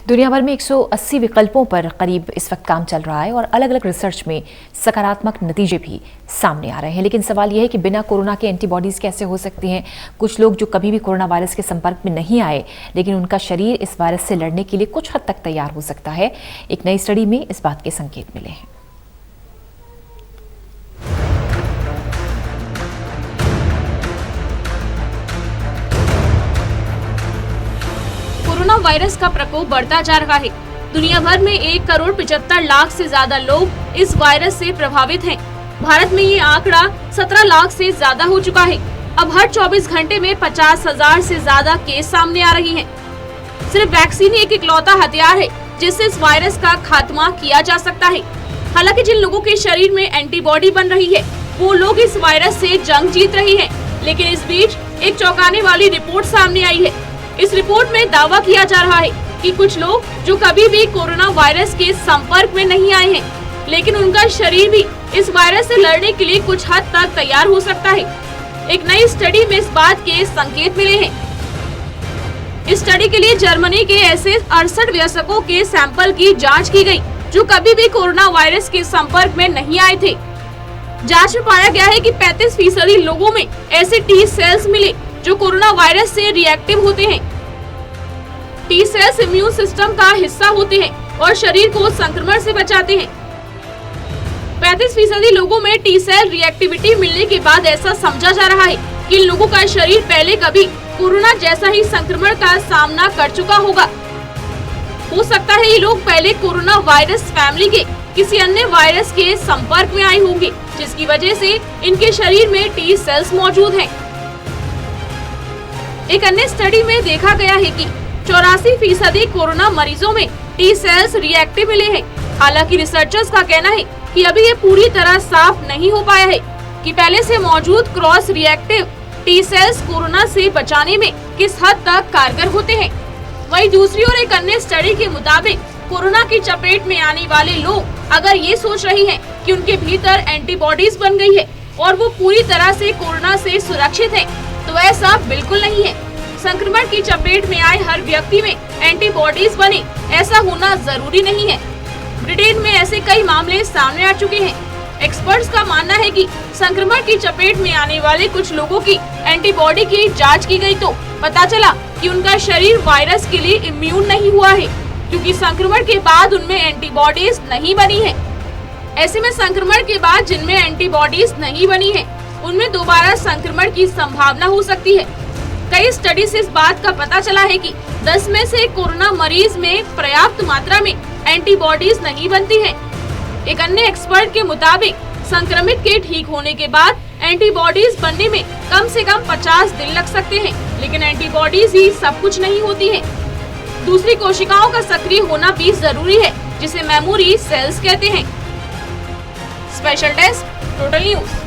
दुनिया भर में 180 विकल्पों पर करीब इस वक्त काम चल रहा है और अलग अलग रिसर्च में सकारात्मक नतीजे भी सामने आ रहे हैं। लेकिन सवाल यह है कि बिना कोरोना के एंटीबॉडीज कैसे हो सकती हैं। कुछ लोग जो कभी भी कोरोना वायरस के संपर्क में नहीं आए, लेकिन उनका शरीर इस वायरस से लड़ने के लिए कुछ हद तक तैयार हो सकता है। एक नई स्टडी में इस बात के संकेत मिले हैं। कोरोना वायरस का प्रकोप बढ़ता जा रहा है। दुनिया भर में 1,75,00,000 से ज्यादा लोग इस वायरस से प्रभावित हैं। भारत में ये आंकड़ा 17 लाख से ज्यादा हो चुका है। अब हर 24 घंटे में 50,000 से ज्यादा केस सामने आ रही हैं। सिर्फ वैक्सीन ही एक इकलौता हथियार है जिससे इस वायरस का खात्मा किया जा सकता है। हालांकि जिन लोगों के शरीर में एंटीबॉडी बन रही है, वो लोग इस वायरस से जंग जीत रहे हैं। लेकिन इस बीच एक चौंकाने वाली रिपोर्ट सामने आई है। इस रिपोर्ट में दावा किया जा रहा है कि कुछ लोग जो कभी भी कोरोना वायरस के संपर्क में नहीं आए हैं, लेकिन उनका शरीर भी इस वायरस से लड़ने के लिए कुछ हद तक तैयार हो सकता है। एक नई स्टडी में इस बात के संकेत मिले हैं। इस स्टडी के लिए जर्मनी के ऐसे 68 वयस्कों के सैंपल की जांच की गई जो कभी भी कोरोना वायरस के संपर्क में नहीं आए थे। जांच में पाया गया है कि 35% लोगों में ऐसे टी सेल्स मिले जो कोरोना वायरस से रिएक्टिव होते हैं। टी सेल्स इम्यून सिस्टम का हिस्सा होते हैं और शरीर को संक्रमण से बचाते हैं। 35% लोगों में टी सेल रिएक्टिविटी मिलने के बाद ऐसा समझा जा रहा है कि इन लोगों का शरीर पहले कभी कोरोना जैसा ही संक्रमण का सामना कर चुका होगा। हो सकता है ये लोग पहले कोरोना वायरस फैमिली के किसी अन्य वायरस के संपर्क में आए होंगे, जिसकी वजह से इनके शरीर में टी सेल्स मौजूद हैं। एक अन्य स्टडी में देखा गया है कि 84% कोरोना मरीजों में टी सेल्स रिएक्टिव मिले हैं। हालांकि रिसर्चर्स का कहना है कि अभी ये पूरी तरह साफ नहीं हो पाया है कि पहले से मौजूद cross reactive T cells corona से बचाने में किस हद तक कारगर होते हैं। वहीं दूसरी ओर एक अन्य स्टडी के मुताबिक कोरोना की चपेट में आने वाले लोग अगर ये सोच रहे हैं कि उनके भीतर एंटीबॉडीज बन गई है और वो पूरी तरह से कोरोना से सुरक्षित है, तो ऐसा बिल्कुल नहीं है। संक्रमण की चपेट में आए हर व्यक्ति में एंटीबॉडीज बने, ऐसा होना जरूरी नहीं है। ब्रिटेन में ऐसे कई मामले सामने आ चुके हैं। एक्सपर्ट्स का मानना है कि संक्रमण की चपेट में आने वाले कुछ लोगों की एंटीबॉडी की जांच की गई तो पता चला कि उनका शरीर वायरस के लिए इम्यून नहीं हुआ है, क्योंकि संक्रमण के बाद उनमें एंटीबॉडीज नहीं बनी है। ऐसे में संक्रमण के बाद जिनमें एंटीबॉडीज नहीं बनी है, उनमें दोबारा संक्रमण की संभावना हो सकती है। कई स्टडी से इस बात का पता चला है कि 10 में से कोरोना मरीज में पर्याप्त मात्रा में एंटीबॉडीज नहीं बनती हैं। एक अन्य एक्सपर्ट के मुताबिक संक्रमित के ठीक होने के बाद एंटीबॉडीज बनने में कम से कम 50 दिन लग सकते हैं, लेकिन एंटीबॉडीज ही सब कुछ नहीं होती हैं। दूसरी कोशिकाओं का सक्रिय होना भी जरूरी है, जिसे मेमोरी सेल्स कहते हैं। Special desk, total news.